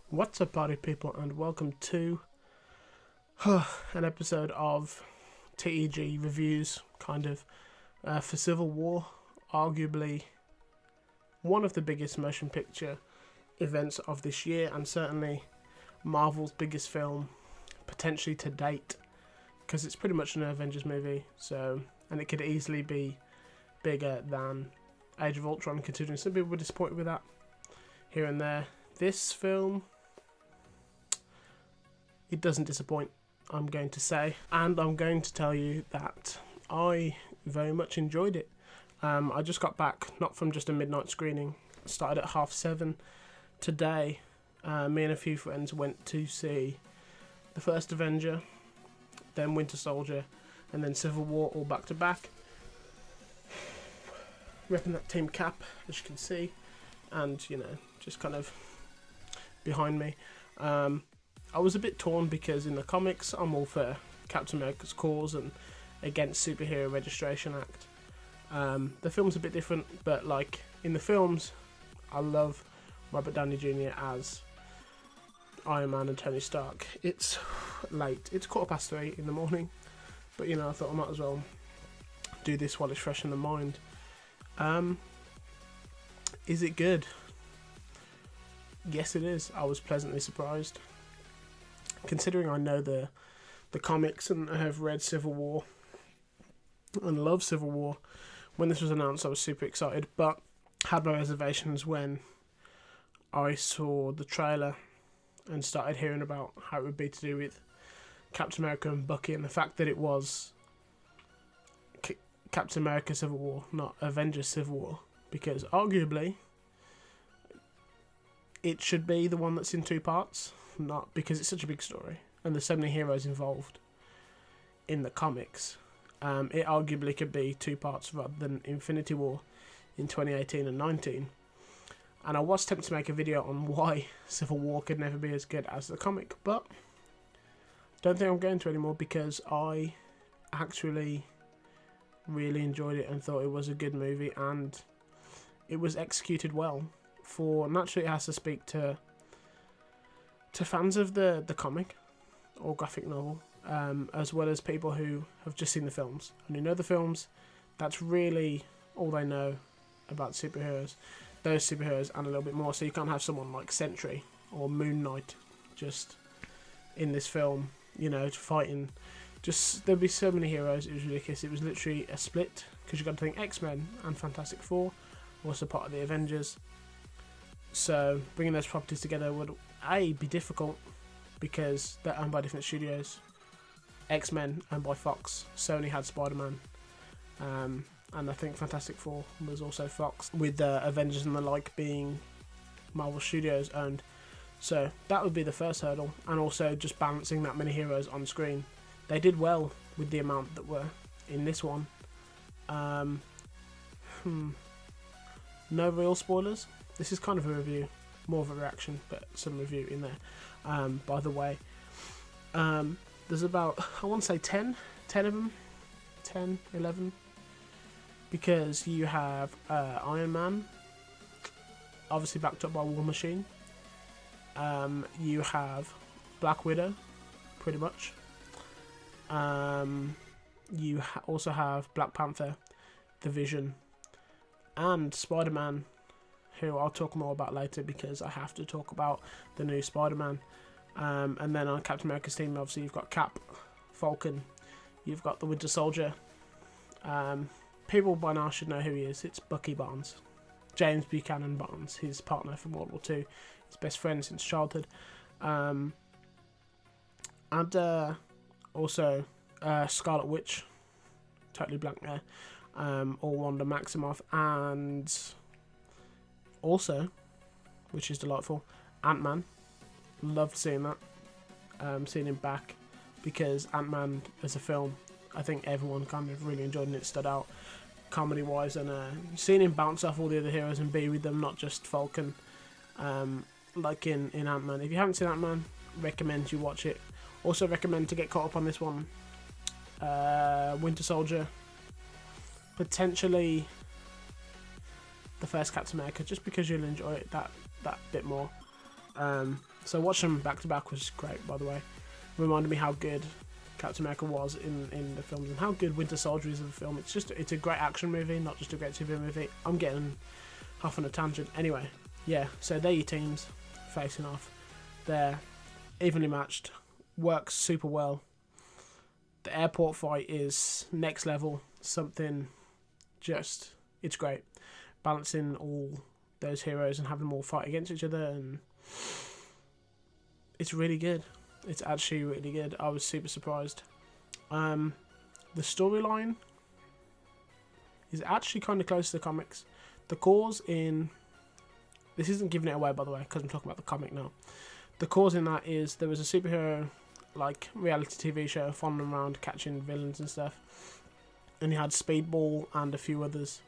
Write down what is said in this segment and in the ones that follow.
What's up, party people, and welcome to an episode of T.E.G reviews, for Civil War, arguably one of the biggest motion picture events of this year, and certainly Marvel's biggest film, potentially to date, because it's pretty much an Avengers movie, and it could easily be bigger than Age of Ultron, considering some people were disappointed with that here and there. This film, it doesn't disappoint, I'm going to say, and I'm going to tell you that I very much enjoyed it. I just got back, not from just a midnight screening, started at 7:30 today. Me and a few friends went to see the first Avenger, then Winter Soldier, and then Civil War, all back to back. Repping that Team Cap, as you can see, and just kind of behind me. I was a bit torn because in the comics I'm all for Captain America's cause and against Superhero Registration Act. The film's a bit different, but like in the films, I love Robert Downey Jr. as Iron Man and Tony Stark. It's late, it's 3:15 in the morning, but I thought I might as well do this while it's fresh in the mind. Is it good? Yes, it is. I was pleasantly surprised. Considering I know the comics and I have read Civil War and love Civil War, when this was announced I was super excited, but had my reservations when I saw the trailer and started hearing about how it would be to do with Captain America and Bucky, and the fact that it was Captain America Civil War, not Avengers Civil War, because arguably it should be the one that's in two parts, not because it's such a big story and there's so many heroes involved in the comics. It arguably could be two parts rather than Infinity War in 2018 and 19. And I was tempted to make a video on why Civil War could never be as good as the comic, but don't think I'm going to anymore because I actually really enjoyed it and thought it was a good movie, and it was executed well. For naturally, it has to speak to fans of the comic or graphic novel, as well as people who have just seen the films and who know the films. That's really all they know about superheroes, those superheroes, and a little bit more. So you can't have someone like Sentry or Moon Knight just in this film, fighting. Just there'd be so many heroes. It was ridiculous. It was literally a split, because you got to think X-Men and Fantastic Four, also part of the Avengers. So bringing those properties together would be difficult because they're owned by different studios. X-Men owned by Fox, Sony had Spider-Man, and I think Fantastic Four was also Fox, with Avengers and the like being Marvel Studios owned. So that would be the first hurdle, and also just balancing that many heroes on screen. They did well with the amount that were in this one. No real spoilers. This is kind of a review, more of a reaction, but some review in there. By the way, there's about, I want to say 10 of them, 10, 11, because you have Iron Man, obviously backed up by War Machine. You have Black Widow, pretty much. You also have Black Panther, The Vision, and Spider-Man, who I'll talk more about later because I have to talk about the new Spider-Man. And then on Captain America's team, obviously you've got Cap, Falcon, you've got the Winter Soldier. People by now should know who he is. It's Bucky Barnes, James Buchanan Barnes, his partner from World War II, his best friend since childhood. And also Scarlet Witch, totally blank there, or Wanda Maximoff, and also, which is delightful, Ant-Man. Loved seeing that, seeing him back, because Ant-Man as a film, I think everyone kind of really enjoyed, and it stood out comedy wise, and seeing him bounce off all the other heroes and be with them, not just Falcon, like in Ant-Man. If you haven't seen Ant-Man, recommend you watch it. Also recommend to get caught up on this one, Winter Soldier, potentially the first Captain America, just because you'll enjoy it that bit more. So watching them back to back was great, by the way. Reminded me how good Captain America was in the films and how good Winter Soldier is of a film. It's a great action movie, not just a great TV movie. I'm getting off on a tangent. Anyway, yeah, so they're your teams facing off. They're evenly matched, works super well. The airport fight is next level, something just, it's great. Balancing all those heroes and having them all fight against each other, and it's really good. It's actually really good. I was super surprised. The storyline is actually kind of close to the comics. The cause in... This isn't giving it away, by the way, because I'm talking about the comic now. The cause in that is there was a superhero, like, reality TV show following around catching villains and stuff. And he had Speedball and a few others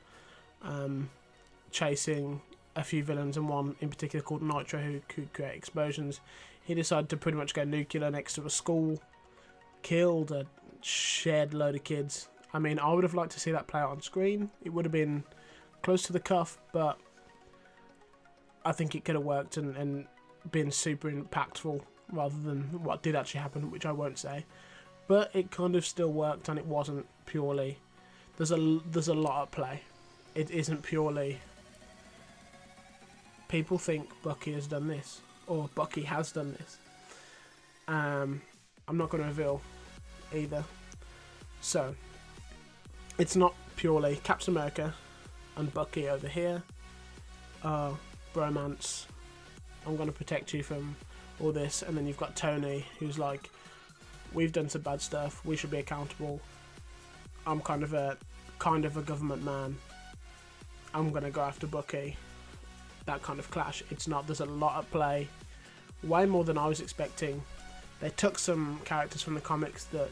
chasing a few villains, and one in particular called Nitro, who could create explosions. He decided to pretty much go nuclear next to a school, killed a shared load of kids. I mean, I would have liked to see that play out on screen. It would have been close to the cuff, but I think it could have worked and been super impactful rather than what did actually happen, which I won't say. But it kind of still worked, and it wasn't purely... There's a lot at play. It isn't purely... People think Bucky has done this, or Bucky has done this. I'm not going to reveal either. So, it's not purely Captain America and Bucky over here. Bromance. I'm going to protect you from all this. And then you've got Tony, who's like, we've done some bad stuff, we should be accountable. I'm kind of a government man. I'm going to go after Bucky. That kind of clash. It's not. There's a lot at play. Way more than I was expecting. They took some characters from the comics that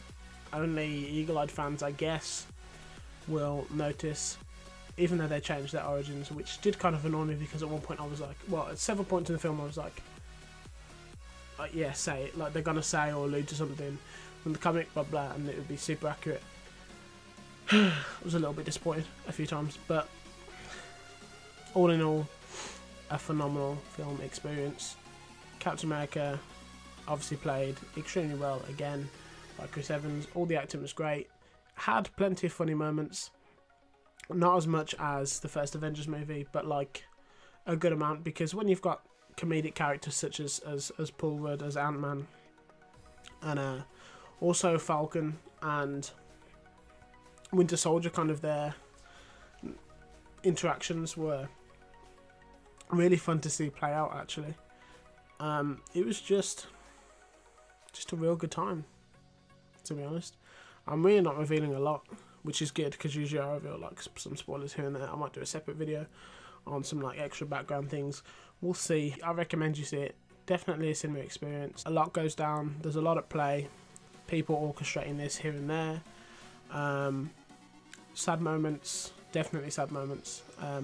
only eagle-eyed fans, I guess, will notice, even though they changed their origins, which did kind of annoy me, because at one point I was like, well, at several points in the film I was like, yeah, say it. Like, they're going to say or allude to something from the comic, blah, blah, and it would be super accurate. I was a little bit disappointed a few times, but all in all, a phenomenal film experience. Captain America obviously played extremely well again by Chris Evans. All the acting was great. Had plenty of funny moments. Not as much as the first Avengers movie, but like a good amount, because when you've got comedic characters such as Paul Rudd as Ant-Man, and also Falcon and Winter Soldier, kind of their interactions were really fun to see play out, actually. It was just a real good time, to be honest. I'm really not revealing a lot, which is good, because usually I reveal like some spoilers here and there. I might do a separate video on some like extra background things. We'll see. I recommend you see it. Definitely a cinema experience. A lot goes down. There's a lot at play. People orchestrating this here and there. Sad moments. Definitely sad moments. A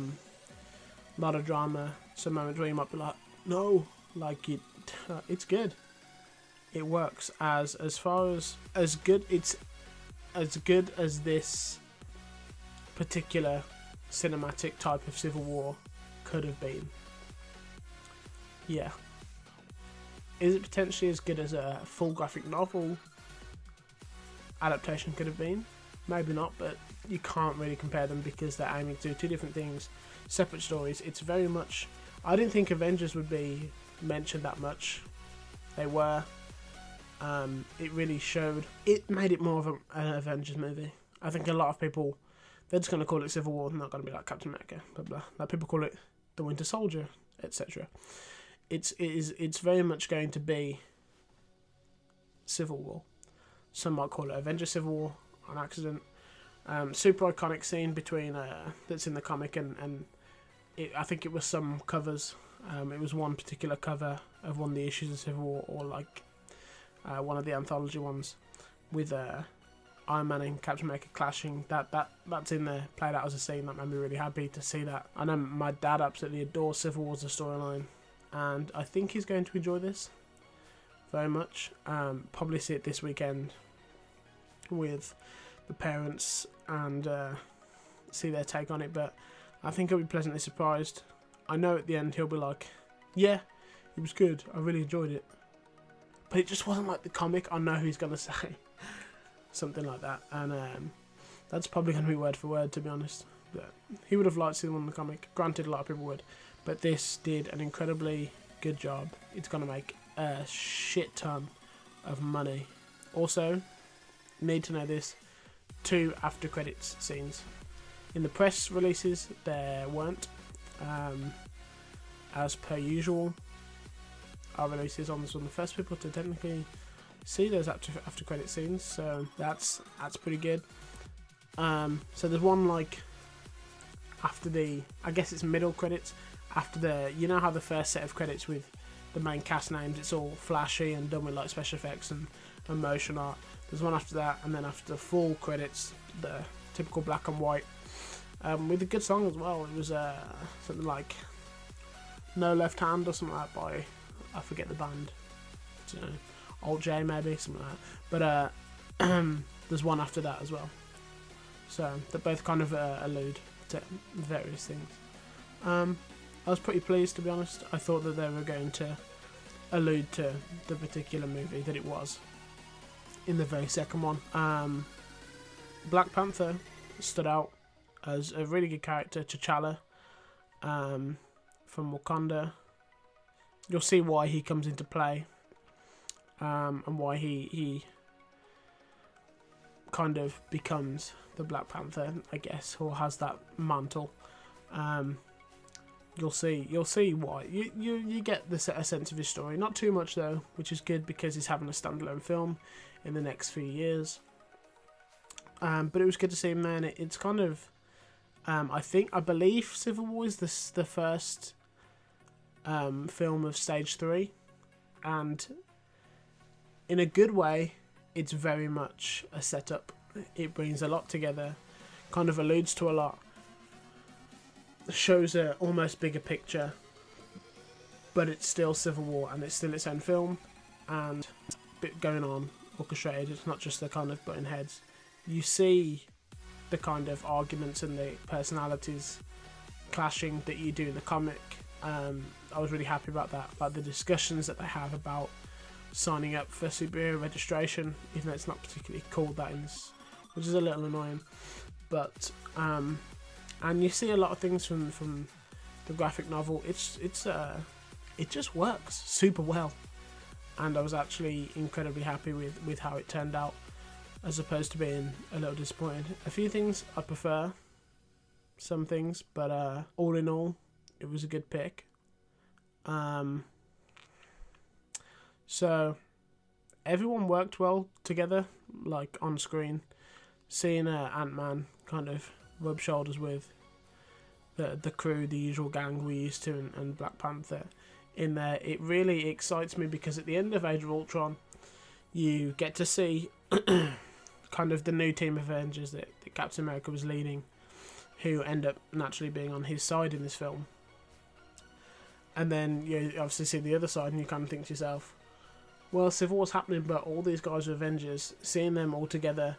lot of drama. Some moments where you might be like, no, like it's good. It works as far as good. It's as good as this particular cinematic type of Civil War could have been. Yeah. Is it potentially as good as a full graphic novel adaptation could have been? Maybe not, but you can't really compare them, because they're aiming to do two different things, separate stories. It's very much... I didn't think Avengers would be mentioned that much. They were. It really showed. It made it more of an Avengers movie. I think a lot of people, they're just going to call it Civil War. They're not going to be like Captain America, blah blah. Like people call it the Winter Soldier, etc. It's very much going to be Civil War. Some might call it Avengers Civil War on accident. Super iconic scene between that's in the comic and I think it was some covers. It was one particular cover of one of the issues of Civil War, or like one of the anthology ones, with Iron Man and Captain America clashing. That's in there, played out as a scene. That made me really happy to see that. I know my dad absolutely adores Civil War as a storyline, and I think he's going to enjoy this very much. Probably see it this weekend with the parents and see their take on it, but I think he'll be pleasantly surprised. I know at the end he'll be like, yeah, It was good. I really enjoyed it. But it just wasn't like the comic. I know who he's going to say. Something like that. And that's probably going to be word for word, to be honest. But he would have liked to see the one in the comic. Granted, a lot of people would. But this did an incredibly good job. It's going to make a shit ton of money. Also, need to know this, 2 after credits scenes. In the press releases, there weren't. As per usual, our releases on this one, the first people to technically see those after credit scenes, so that's pretty good. So there's one like after the, I guess it's middle credits, after the, you know how the first set of credits with the main cast names, it's all flashy and done with like special effects and motion art. There's one after that, and then after the full credits, the typical black and white, with a good song as well. It was something like No Left Hand or something like that by, I forget the band, I don't know, Alt J maybe, something like that. But there's one after that as well. So they both kind of allude to various things. I was pretty pleased, to be honest. I thought that they were going to allude to the particular movie that it was in the very second one. Black Panther stood out as a really good character. T'Challa from Wakanda. You'll see why he comes into play, and why he kind of becomes the Black Panther, I guess, or has that mantle. You'll see why. You get a sense of his story. Not too much though, which is good because he's having a standalone film in the next few years. But it was good to see him there. And it's kind of, I believe Civil War is the first film of Stage 3, and in a good way, it's very much a setup. It brings a lot together, kind of alludes to a lot, shows a almost bigger picture, but it's still Civil War and it's still its own film, and it's a bit going on, orchestrated. It's not just the kind of button heads. You see the kind of arguments and the personalities clashing that you do in the comic. I was really happy about that, like the discussions that they have about signing up for superhero registration, even though it's not particularly called that in this, which is a little annoying. But and you see a lot of things from the graphic novel. It just works super well, and I was actually incredibly happy with how it turned out, as opposed to being a little disappointed. A few things I prefer, some things, but all in all, it was a good pick. So everyone worked well together, like on screen. Seeing Ant-Man kind of rub shoulders with the crew, the usual gang we used to, and Black Panther in there, it really excites me, because at the end of Age of Ultron, you get to see kind of the new team of Avengers that Captain America was leading, who end up naturally being on his side in this film. And then you obviously see the other side, and you kind of think to yourself, well, Civil War's happening, but all these guys are Avengers. Seeing them all together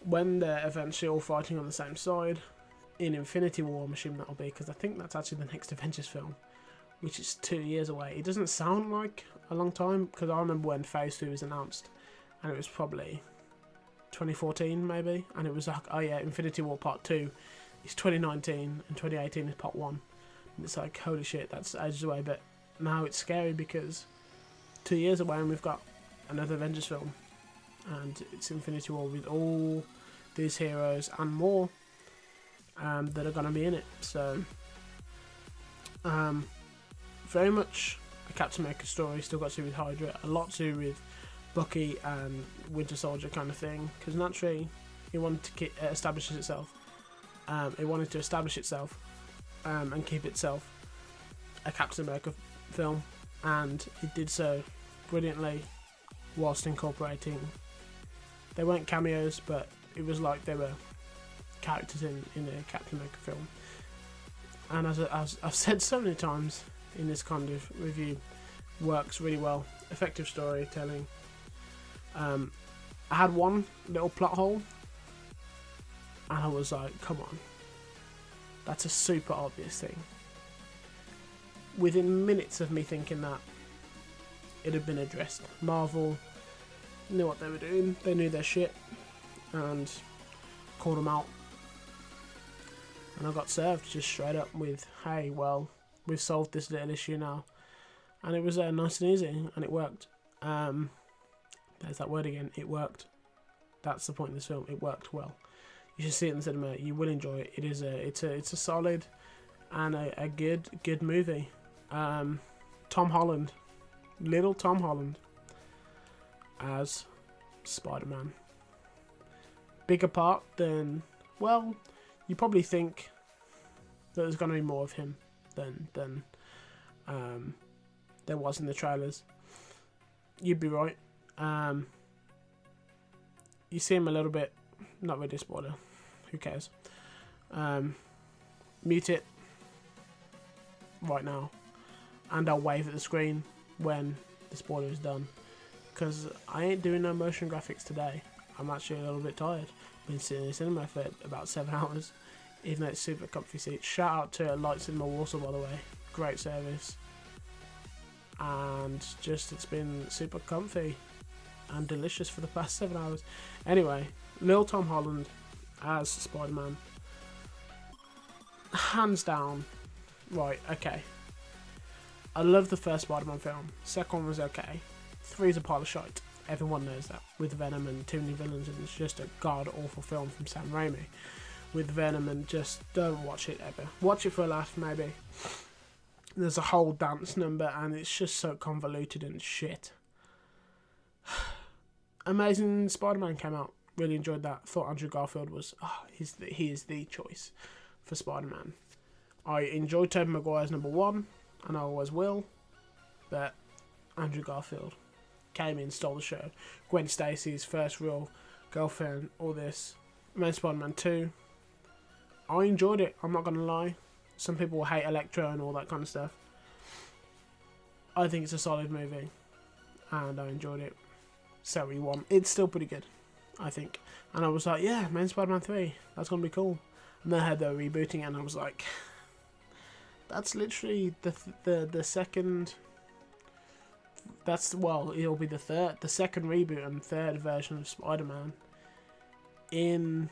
when they're eventually all fighting on the same side in Infinity War, I'm assuming that'll be, because I think that's actually the next Avengers film, which is 2 years away. It doesn't sound like a long time, because I remember when Phase 2 was announced, and it was probably 2014 maybe, and it was like, oh yeah, Infinity War Part 2 is 2019, and 2018 is Part 1. And it's like, holy shit, that's ages away. But now it's scary, because 2 years away and we've got another Avengers film, and it's Infinity War with all these heroes and more that are going to be in it. So very much a Captain America story. Still got to do with Hydra, a lot to do with Bucky and Winter Soldier kind of thing, because naturally it wanted to establish itself. It wanted to establish itself and keep itself a Captain America film, and it did so brilliantly, whilst incorporating, they weren't cameos, but it was like they were characters in a Captain America film. And as I've said so many times in this kind of review, works really well. Effective storytelling. I had one little plot hole, and I was like, come on, that's a super obvious thing. within minutes of me thinking that, it had been addressed. Marvel knew what they were doing. They knew their shit and called them out. And I got served just straight up with, hey, well, we've solved this little issue now. And it was nice and easy, and it worked. There's that word again, it worked. That's the point of this film, it worked well. You should see it in the cinema, you will enjoy it. It's a solid and a good movie. Tom Holland, little Tom Holland, as Spider-Man. Bigger part than, well, you probably think that there's going to be more of him than there was in the trailers. You'd be right. You see him a little bit, not really a spoiler, who cares. Mute it right now, and I'll wave at the screen when the spoiler is done, because I ain't doing no motion graphics today. I'm actually a little bit tired. Been sitting in the cinema for about 7 hours, even though it's super comfy seats. Shout out to Light Cinema Warsaw, by the way, great service, and just it's been super comfy and delicious for the past 7 hours. Anyway, Lil Tom Holland as Spider-Man, hands down. Right, okay, I love the first Spider-Man film. Second one was okay. 3's a pile of shite. Everyone knows that, with Venom and too many villains, and it's just a god-awful film from Sam Raimi with Venom, and just don't watch it ever. Watch it for a laugh, maybe. There's a whole dance number, and it's just so convoluted and shit. Amazing Spider-Man came out. Really enjoyed that. Thought Andrew Garfield was, he is the choice for Spider-Man. I enjoyed Tobey Maguire's number 1, and I always will, but Andrew Garfield came in, stole the show. Gwen Stacy's first real girlfriend, all this. Amazing Spider-Man 2. I enjoyed it, I'm not going to lie. Some people hate Electro and all that kind of stuff. I think it's a solid movie, and I enjoyed it. So we want. It's still pretty good, I think. And I was like, yeah, Amazing Spider-Man 3, that's going to be cool. And then I heard they were rebooting it, and I was like, that's literally the second... it'll be the second reboot and third version of Spider-Man. In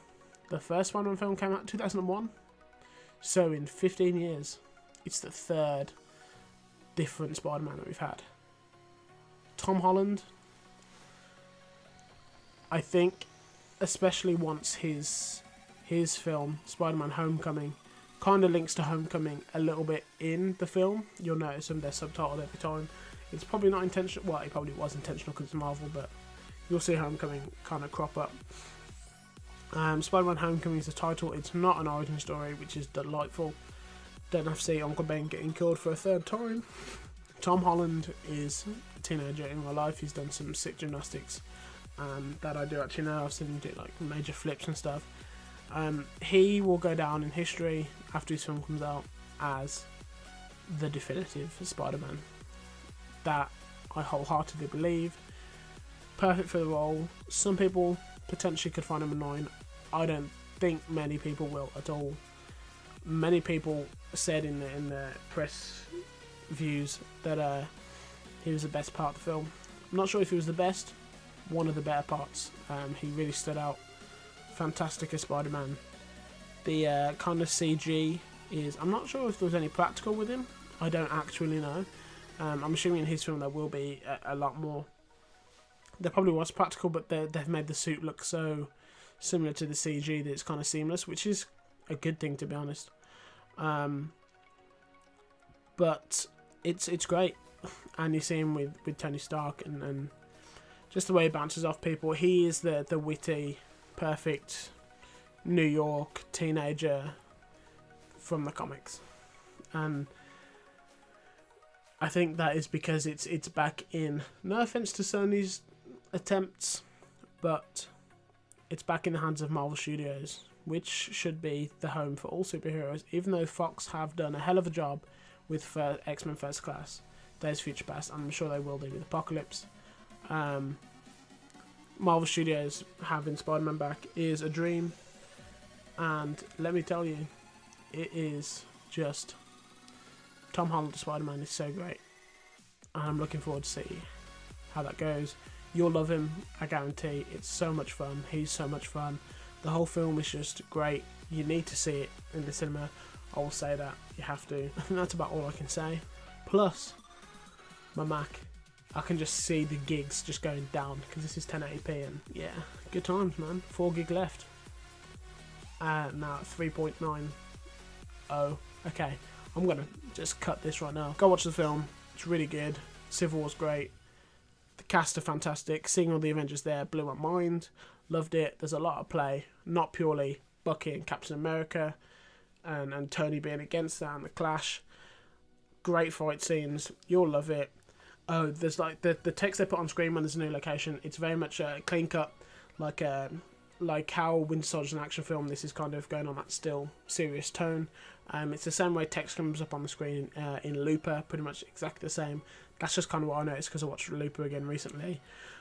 the first Spider-Man film came out in 2001. So in 15 years, it's the third different Spider-Man that we've had. Tom Holland, I think, especially once his film, Spider-Man Homecoming, kind of links to Homecoming a little bit in the film. You'll notice them, they're subtitled every time. It's probably not intentional. Well, it probably was intentional because it's Marvel, but you'll see Homecoming kind of crop up. Spider-Man Homecoming is the title. It's not an origin story, which is delightful. Don't have to see Uncle Ben getting killed for a third time. Tom Holland is a teenager in real life. He's done some sick gymnastics that I do actually know. I've seen him do like major flips and stuff. He will go down in history after his film comes out as the definitive Spider-Man. That I wholeheartedly believe. Perfect for the role. Some people potentially could find him annoying. I don't think many people will at all. Many people said in the press views that he was the best part of the film. I'm not sure if he was the best. One of the better parts. He really stood out. Fantastic as Spider-Man. The kind of CG is... I'm not sure if there was any practical with him. I don't actually know. I'm assuming in his film there will be a lot more. There probably was practical, but they've made the suit look so similar to the CG that it's kind of seamless, which is a good thing, to be honest. But it's great. And you see him with Tony Stark and just the way he bounces off people. He is the witty, perfect New York teenager from the comics. And I think that is because it's back in, no offense to Sony's attempts, but it's back in the hands of Marvel Studios, which should be the home for all superheroes, even though Fox have done a hell of a job with X-Men First Class, Days of Future Past, and I'm sure they will do with Apocalypse. Marvel Studios having Spider-Man back is a dream, and let me tell you, it is just Tom Holland Spider-Man is so great. And I'm looking forward to see how that goes. You'll love him, I guarantee. It's so much fun. He's so much fun. The whole film is just great. You need to see it in the cinema. I will say that. You have to. I think that's about all I can say. Plus, my Mac, I can just see the gigs just going down because this is 1080p, and yeah, good times, man. 4 gig left. Now at 3.90. Okay, I'm gonna just cut this right now. Go watch the film. It's really good. Civil War's great. The cast are fantastic. Seeing all the Avengers there blew my mind. Loved it. There's a lot of play, not purely Bucky and Captain America and Tony being against that and the clash. Great fight scenes. You'll love it. Oh, there's like the text they put on screen when there's a new location. It's very much clean cut, like how Winter Soldier's an action film. This is kind of going on that still serious tone. It's the same way text comes up on the screen in Looper, pretty much exactly the same. That's just kind of what I noticed because I watched Looper again recently.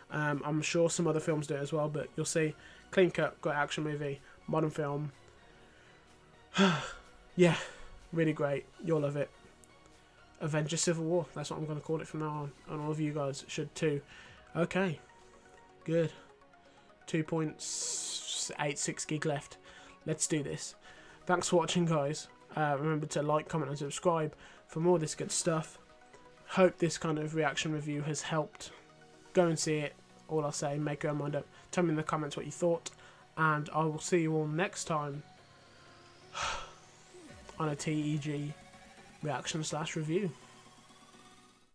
I'm sure some other films do it as well, but you'll see. Clean cut, great action movie, modern film. Yeah, really great. You'll love it. Avengers Civil War, that's what I'm going to call it from now on, and all of you guys should too. Okay, good. 2.86 gig left. Let's do this. Thanks for watching, guys. Remember to like, comment and subscribe for more of this good stuff. Hope this kind of reaction review has helped. Go and see it. All I'll say, make your own mind up. Tell me in the comments what you thought, and I will see you all next time on a T.E.G. reaction / review.